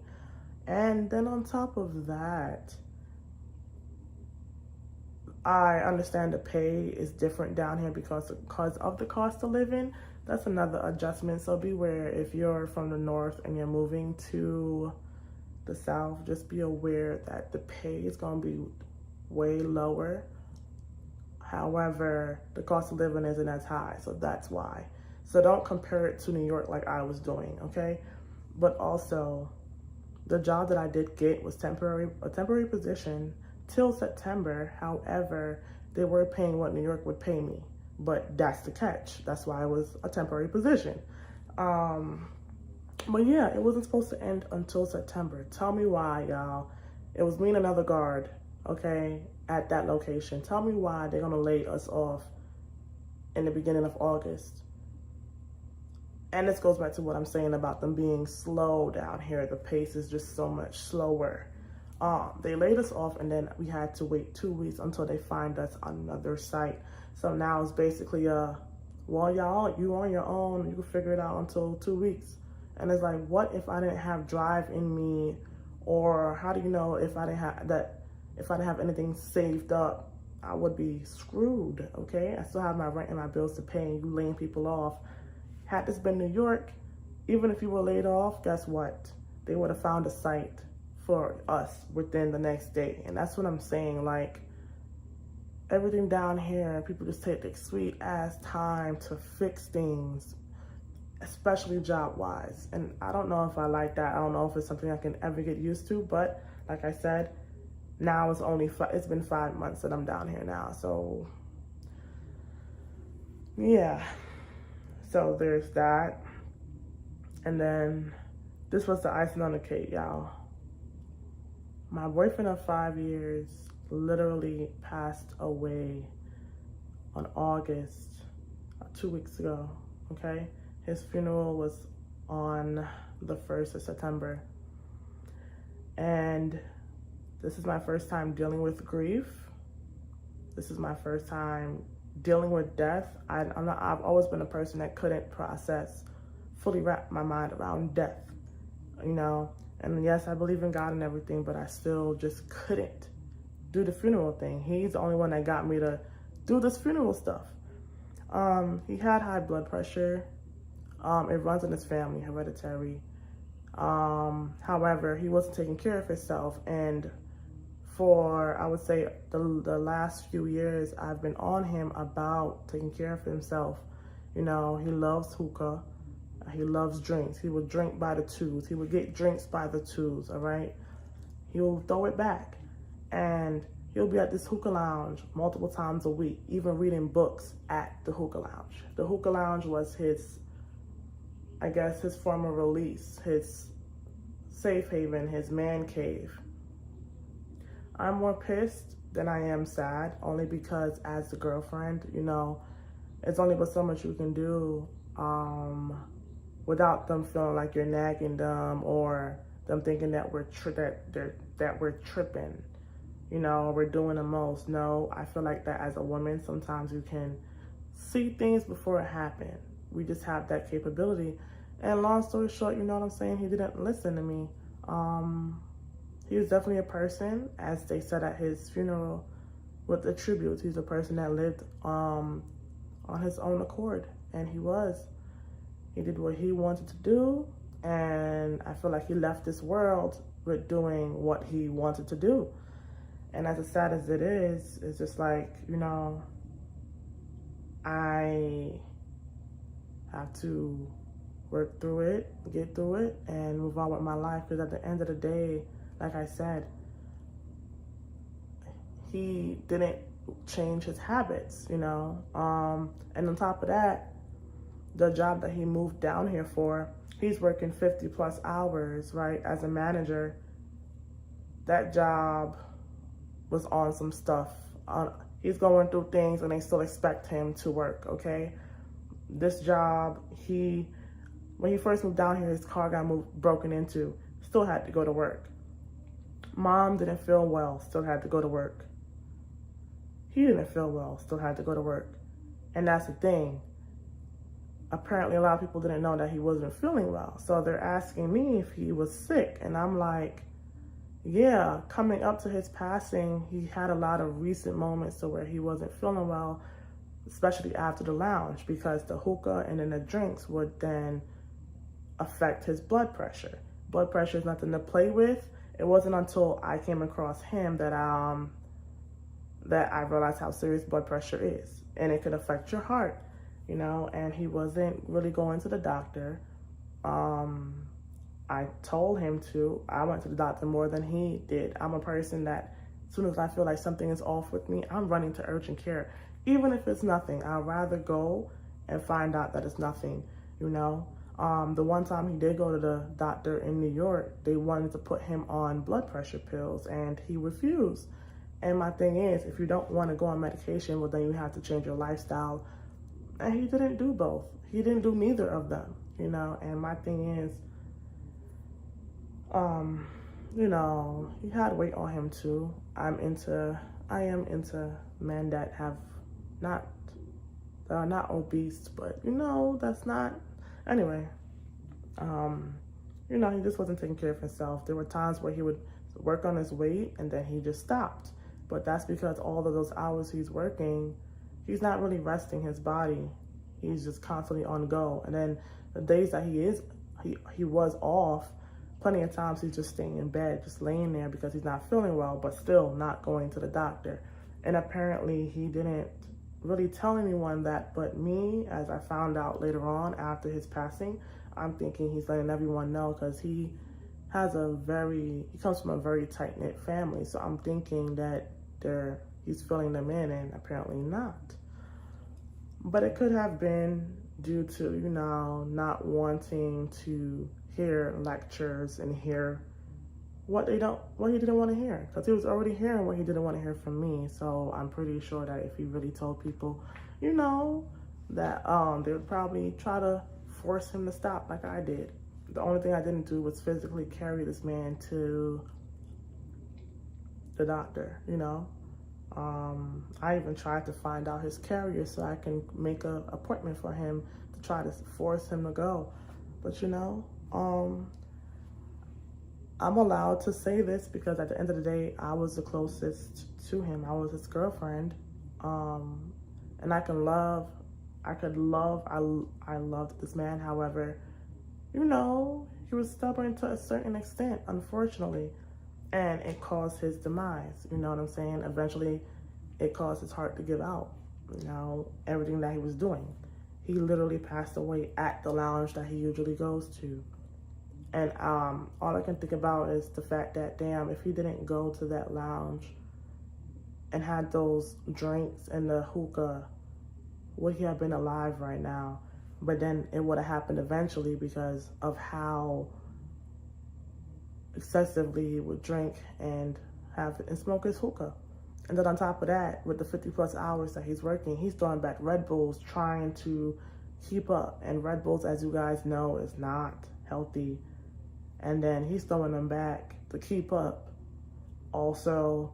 A: And then on top of that, I understand the pay is different down here because of the cost of living. That's another adjustment. So beware if you're from the north and you're moving to the south, just be aware that the pay is going to be way lower. However, the cost of living isn't as high, so that's why. So don't compare it to New York like I was doing, okay? But also, the job that I did get was a temporary position till September. However, they were paying what New York would pay me, but that's the catch. That's why it was a temporary position. But yeah, it wasn't supposed to end until September. Tell me why, y'all. It was me and another guard, okay, at that location. Tell me why they're gonna lay us off in the beginning of August. And this goes back to what I'm saying about them being slow down here. The pace is just so much slower. They laid us off, and then we had to wait 2 weeks until they find us another site. So now it's basically well, y'all, you on your own. You can figure it out until 2 weeks. And it's like, what if I didn't have drive in me, or how do you know if I didn't have anything saved up, I would be screwed. Okay, I still have my rent and my bills to pay, and you laying people off. Had this been New York, even if you were laid off, guess what? They would have found a site for us within the next day. And that's what I'm saying. Like, everything down here, people just take their sweet ass time to fix things, especially job-wise. And I don't know if I like that. I don't know if it's something I can ever get used to. But like I said, now it's been 5 months that I'm down here now. So yeah. So there's that. And then this was the icing on the cake, y'all. My boyfriend of 5 years literally passed away on August, 2 weeks ago, okay? His funeral was on the 1st of September. And this is my first time dealing with grief. This is my first time dealing with death. I've always been a person that couldn't fully wrap my mind around death, you know? And yes, I believe in God and everything, but I still just couldn't do the funeral thing. He's the only one that got me to do this funeral stuff. He had high blood pressure. It runs in his family, hereditary. However, he wasn't taking care of himself, and for, I would say, the last few years, I've been on him about taking care of himself. You know, he loves hookah. He loves drinks. He would drink by the twos. He would get drinks by the twos, all right? He'll throw it back. And he'll be at this hookah lounge multiple times a week, even reading books at the hookah lounge. The hookah lounge was his, I guess, his form of release, his safe haven, his man cave. I'm more pissed than I am sad, only because as the girlfriend, you know, it's only but so much you can do without them feeling like you're nagging them, or them thinking that we're tripping, you know, we're doing the most. No, I feel like that as a woman, sometimes you can see things before it happens. We just have that capability. And long story short, you know what I'm saying? He didn't listen to me. He was definitely a person, as they said at his funeral, with the tributes. He's a person that lived on his own accord, and he did what he wanted to do, and I feel like he left this world with doing what he wanted to do. And as sad as it is, it's just like, you know, I have to work through it, get through it, and move on with my life, because at the end of the day, like I said, he didn't change his habits, you know? And on top of that, the job that he moved down here for, he's working 50 plus hours, right? As a manager, that job was on some stuff. He's going through things and they still expect him to work, okay? This job, when he first moved down here, his car got broken into, still had to go to work. Mom didn't feel well, still had to go to work. He didn't feel well, still had to go to work. And that's the thing. Apparently a lot of people didn't know that he wasn't feeling well. So they're asking me if he was sick. And I'm like, yeah, coming up to his passing, he had a lot of recent moments to where he wasn't feeling well, especially after the lounge, because the hookah and then the drinks would then affect his blood pressure. Blood pressure is nothing to play with. It wasn't until I came across him that I realized how serious blood pressure is, and it could affect your heart, you know. And he wasn't really going to the doctor. I told him to. I went to the doctor more than he did. I'm a person that as soon as I feel like something is off with me, I'm running to urgent care. Even if it's nothing, I'd rather go and find out that it's nothing, you know. The one time he did go to the doctor in New York, they wanted to put him on blood pressure pills, and he refused. And my thing is, if you don't want to go on medication, well, then you have to change your lifestyle. And he didn't do both. He didn't do neither of them, you know. And my thing is, you know, he had weight on him too. I am into men that have that are not obese, but you know, that's not, anyway. You know, he just wasn't taking care of himself. There were times where he would work on his weight and then he just stopped. But that's because all of those hours he's working, he's not really resting his body. He's just constantly on go. And then the days that he was off, plenty of times he's just staying in bed, just laying there because he's not feeling well, but still not going to the doctor. And apparently he didn't really tell anyone that but me, as I found out later on after his passing. I'm thinking he's letting everyone know because he comes from a very tight-knit family. So I'm thinking that he's filling them in, and apparently not. But it could have been due to, you know, not wanting to hear lectures and hear what he didn't want to hear, because he was already hearing what he didn't want to hear from me. So I'm pretty sure that if he really told people, you know, that they would probably try to force him to stop like I did. The only thing I didn't do was physically carry this man to the doctor, you know. I even tried to find out his carrier so I can make an appointment for him to try to force him to go. But you know, I'm allowed to say this because at the end of the day, I was the closest to him. I was his girlfriend. And I loved this man. However, you know, he was stubborn to a certain extent, unfortunately, and it caused his demise. You know what I'm saying? Eventually, it caused his heart to give out, you know, everything that he was doing. He literally passed away at the lounge that he usually goes to. And all I can think about is the fact that, damn, if he didn't go to that lounge and had those drinks and the hookah, would he have been alive right now? But then it would have happened eventually because of how excessively he would drink and smoke his hookah. And then on top of that, with the 50+ hours that he's working, he's throwing back Red Bulls trying to keep up. And Red Bulls, as you guys know, is not healthy. And then he's throwing them back to keep up. Also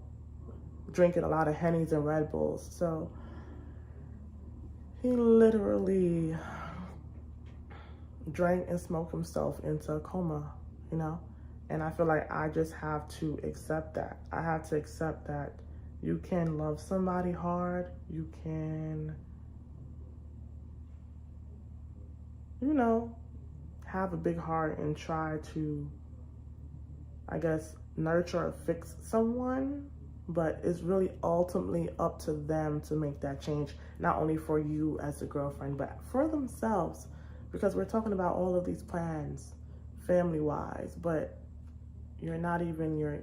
A: drinking a lot of Hennies and Red Bulls. So he literally drank and smoked himself into a coma, you know? And I feel like I just have to accept that. I have to accept that you can love somebody hard. You can, you know, have a big heart and try to, I guess, nurture or fix someone. But it's really ultimately up to them to make that change, not only for you as a girlfriend, but for themselves. Because we're talking about all of these plans, family-wise, but you're not even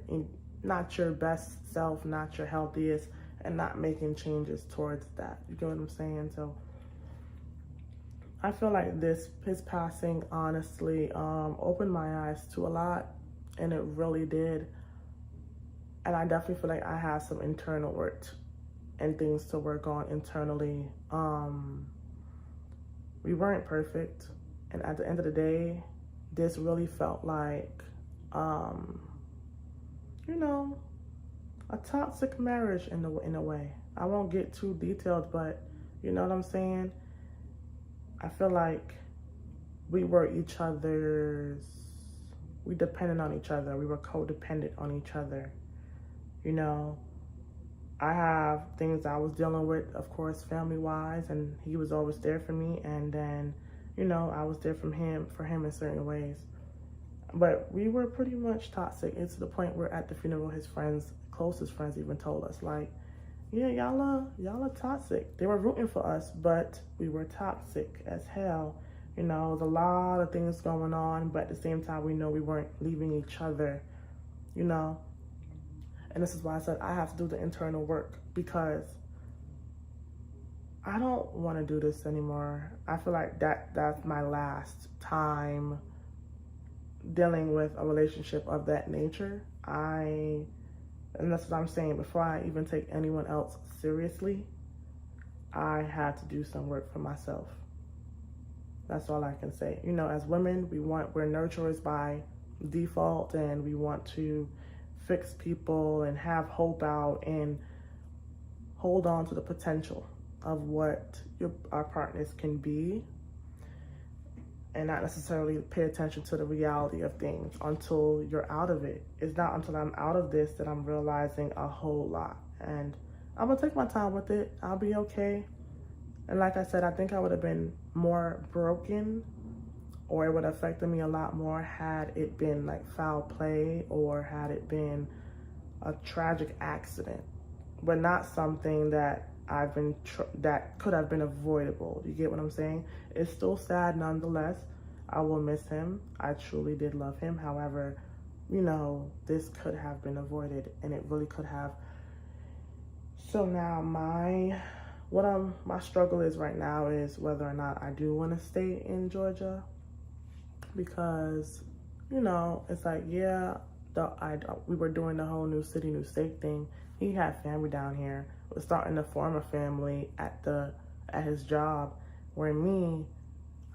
A: not your best self, not your healthiest, and not making changes towards that. You get what I'm saying? So I feel like his passing, honestly, opened my eyes to a lot, and it really did. And I definitely feel like I have some internal work and things to work on internally. We weren't perfect. And at the end of the day, this really felt like, you know, a toxic marriage in a way. I won't get too detailed, but you know what I'm saying? I feel like we were each other's we depended on each other. We were codependent on each other. You know, I have things I was dealing with, of course, family-wise, and he was always there for me. And then, you know, I was there for him in certain ways. But we were pretty much toxic. It's to the point where at the funeral, his friends, closest friends, even told us, like, yeah, y'all are toxic. They were rooting for us, but we were toxic as hell. You know, there's a lot of things going on, but at the same time, we know we weren't leaving each other, you know. And this is why I said I have to do the internal work, because I don't want to do this anymore. I feel like that's my last time dealing with a relationship of that nature. And that's what I'm saying, before I even take anyone else seriously, I had to do some work for myself. That's all I can say. You know, as women, we're nurturers by default, and we want to fix people and have hope out and hold on to the potential of what our partners can be, and not necessarily pay attention to the reality of things until you're out of it. It's not until I'm out of this that I'm realizing a whole lot. And I'm gonna take my time with it. I'll be okay. And like I said, I think I would have been more broken, or it would have affected me a lot more had it been like foul play, or had it been a tragic accident, but not something that that could have been avoidable. You get what I'm saying? It's still sad nonetheless. I will miss him. I truly did love him. However, you know, this could have been avoided, and it really could have. So now my struggle is right now is whether or not I do want to stay in Georgia, because, you know, it's like, yeah, we were doing the whole new city, new state thing. He had family down here. Was starting to form a family at his job, where me,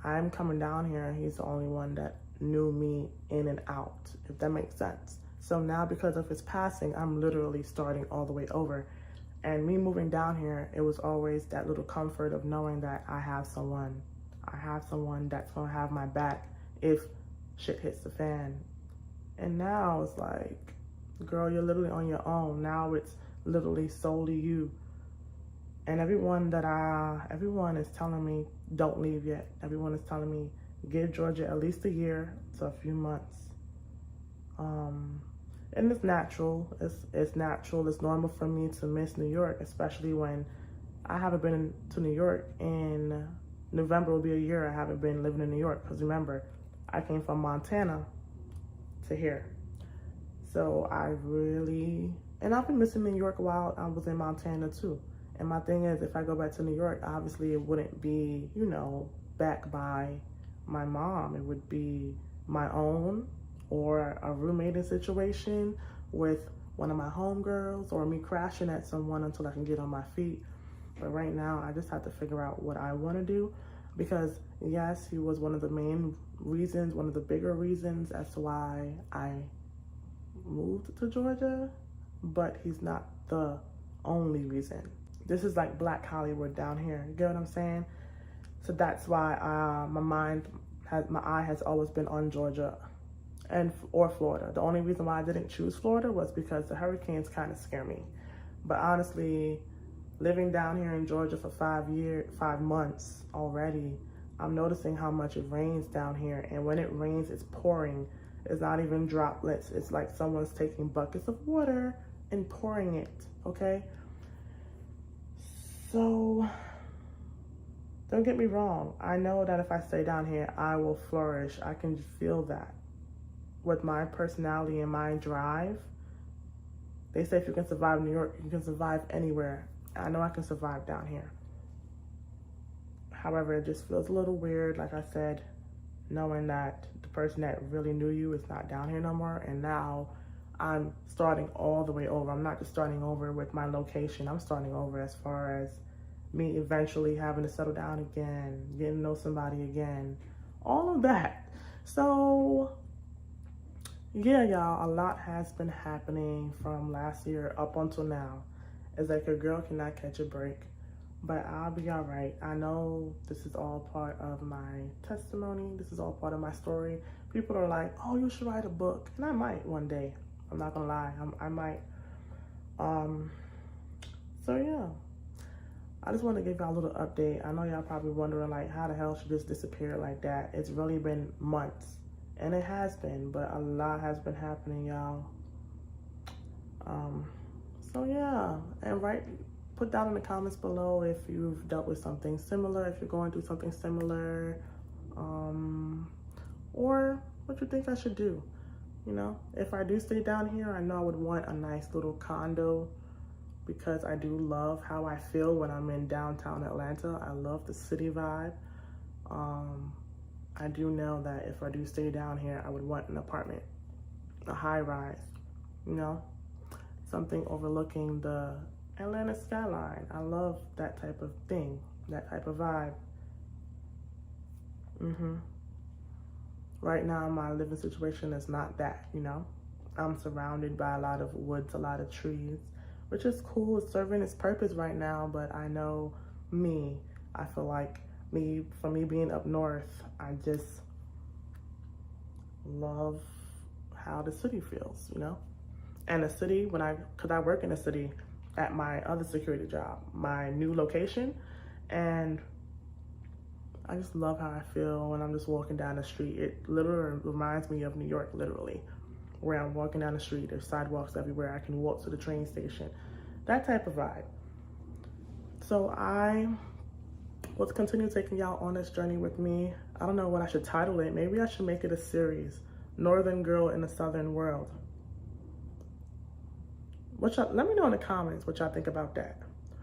A: I'm coming down here and he's the only one that knew me in and out, if that makes sense. So now, because of his passing, I'm literally starting all the way over. And me moving down here, it was always that little comfort of knowing that I have someone that's gonna have my back if shit hits the fan. And now it's like, girl, you're literally on your own. Now it's literally solely you. And everyone is telling me, don't leave yet. Everyone is telling me, give Georgia at least a year to a few months. And it's natural. It's natural. It's normal for me to miss New York, especially when I haven't been to New York in November. Will be a year I haven't been living in New York. Because remember, I came from Montana to here. So and I've been missing New York while I was in Montana too. And my thing is, if I go back to New York, obviously it wouldn't be, you know, back by my mom. It would be my own, or a roommating situation with one of my homegirls, or me crashing at someone until I can get on my feet. But right now, I just have to figure out what I want to do, because yes, he was one of the main reasons, one of the bigger reasons as to why I moved to Georgia, but he's not the only reason. This is like Black Hollywood down here. You get what I'm saying? So that's why my eye has always been on Georgia or Florida. The only reason why I didn't choose Florida was because the hurricanes kind of scare me. But honestly, living down here in Georgia for 5 months already, I'm noticing how much it rains down here. And when it rains, it's pouring. It's not even droplets. It's like someone's taking buckets of water and pouring it, okay? So, don't get me wrong. I know that if I stay down here, I will flourish. I can feel that. With my personality and my drive, they say if you can survive New York, you can survive anywhere. I know I can survive down here. However, it just feels a little weird, like I said, knowing that the person that really knew you is not down here no more, and now I'm starting all the way over. I'm not just starting over with my location. I'm starting over as far as me eventually having to settle down again, getting to know somebody again, all of that. So, yeah, y'all, a lot has been happening from last year up until now. It's like a girl cannot catch a break. but I'll be all right. I know this is all part of my testimony. This is all part of my story. People are like, oh, you should write a book. And I might one day. I'm not gonna lie. I might. So yeah. I just want to give y'all a little update. I know y'all probably wondering like how the hell she just disappeared like that. It's really been months. And it has been, but a lot has been happening, y'all. So yeah. And put down in the comments below if you've dealt with something similar, if you're going through something similar, or what you think I should do. You know, if I do stay down here, I know I would want a nice little condo, because I do love how I feel when I'm in downtown Atlanta. I love the city vibe. I do know that if I do stay down here, I would want an apartment, a high rise, you know, something overlooking the Atlanta skyline. I love that type of thing, that type of vibe. Right now, my living situation is not that, you know. I'm surrounded by a lot of woods, a lot of trees, which is cool. It's serving its purpose right now, but I know I feel like for me being up north, I just love how the city feels, you know? And the city, cause I work in the city at my other security job, my new location, and I just love how I feel when I'm just walking down the street. It literally reminds me of New York, literally. Where I'm walking down the street, there's sidewalks everywhere. I can walk to the train station, that type of vibe. So I will continue taking y'all on this journey with me. I don't know what I should title it. Maybe I should make it a series, Northern Girl in the Southern World. Let me know in the comments what y'all think about that.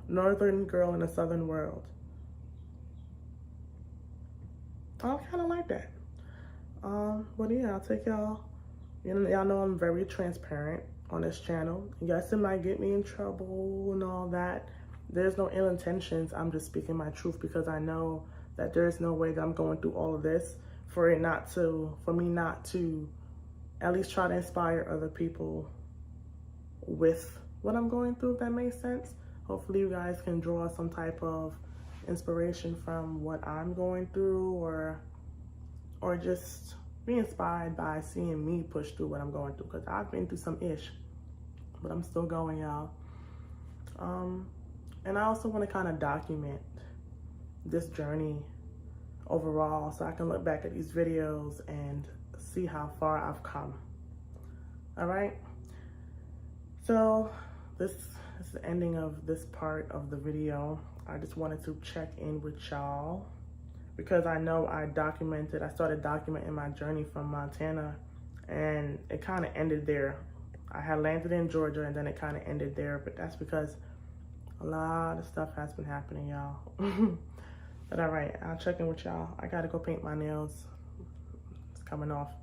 A: Northern Girl in the Southern World. I kind of like that. But yeah, I'll take y'all. Y'all know I'm very transparent on this channel. Yes, it might get me in trouble and all that. There's no ill intentions. I'm just speaking my truth, because I know that there's no way that I'm going through all of this for me not to at least try to inspire other people with what I'm going through, if that makes sense. Hopefully you guys can draw some type of inspiration from what I'm going through, or just be inspired by seeing me push through what I'm going through, because I've been through some ish, but I'm still going, y'all. And I also want to kind of document this journey overall, so I can look back at these videos and see how far I've come. All right, so this is the ending of this part of the video. I just wanted to check in with y'all, because I know I started documenting my journey from Montana, and it kind of ended there. I had landed in Georgia, and then it kind of ended there, but that's because a lot of stuff has been happening, y'all. But all right, I'll check in with y'all. I gotta go paint my nails. It's coming off.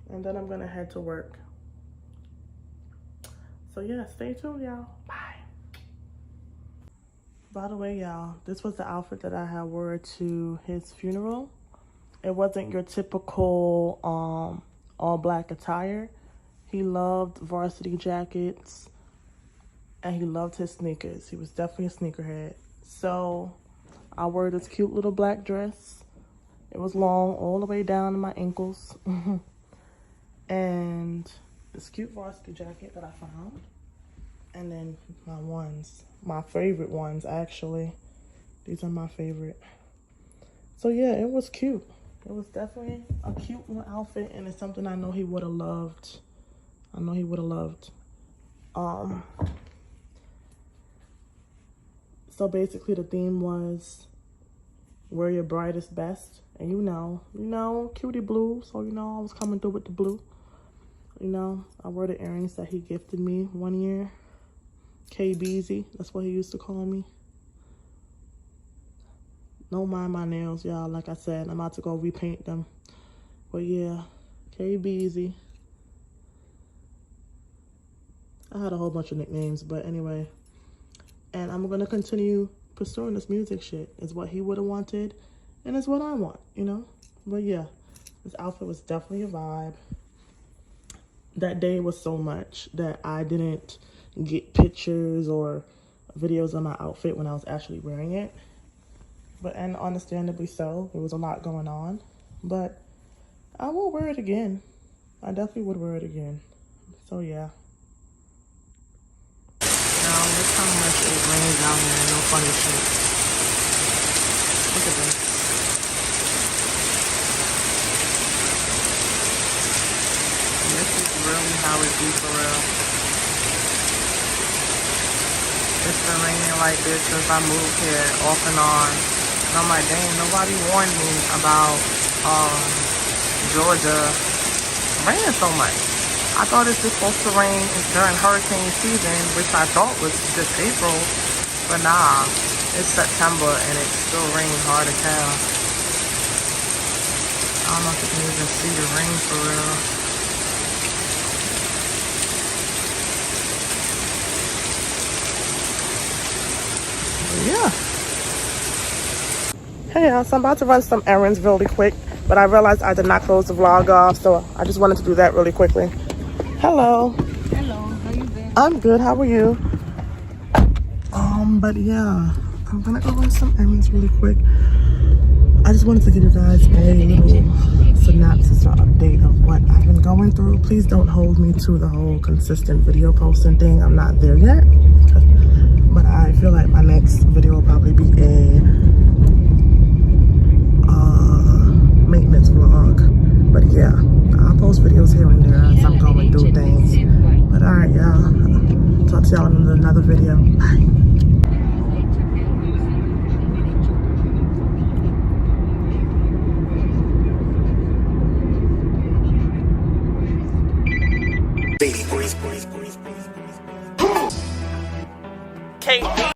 A: And then I'm gonna head to work. So yeah, stay tuned, y'all. Bye. By the way, y'all, this was the outfit that I had wore to his funeral. It wasn't your typical all black attire. He loved varsity jackets, and he loved his sneakers. He was definitely a sneakerhead. So I wore this cute little black dress. It was long all the way down to my ankles. And this cute varsity jacket that I found. And then my favorite ones, actually. These are my favorite. So yeah, it was cute. It was definitely a cute little outfit, and it's something I know he would have loved. So basically the theme was wear your brightest best. And you know, cutie blue. So I was coming through with the blue. I wore the earrings that he gifted me one year. KBZ, that's what he used to call me. Don't mind my nails, y'all. Like I said, I'm about to go repaint them. But yeah, KBZ. I had a whole bunch of nicknames, but anyway. And I'm gonna continue pursuing this music shit. It's what he would have wanted, and it's what I want, But yeah, this outfit was definitely a vibe. That day was so much that I didn't get pictures or videos of my outfit when I was actually wearing it. And understandably so, there was a lot going on. But I will wear it again. I definitely would wear it again. So yeah. Now look how much it rains out here, no funny shit. Look at this. This is really how it be for real. It's been raining like this since I moved here off and on. And I'm like, dang, nobody warned me about Georgia raining so much. I thought it's just supposed to rain during hurricane season, which I thought was just April. But nah, it's September and it still rains hard as hell. I don't know if you can even see the rain for real. Yeah. Hey y'all, so I'm about to run some errands really quick, but I realized I did not close the vlog off, so I just wanted to do that really quickly. Hello.
C: Hello, how you been?
A: I'm good, how are you? But yeah, I'm gonna go run some errands really quick. I just wanted to give you guys a little synopsis or update of what I've been going through. Please don't hold me to the whole consistent video posting thing. I'm not there yet. But I feel like my next video will probably be a maintenance vlog. But yeah, I'll post videos here and there as I'm going through things. But alright, y'all. Talk to y'all in another video. Bye.
B: KP.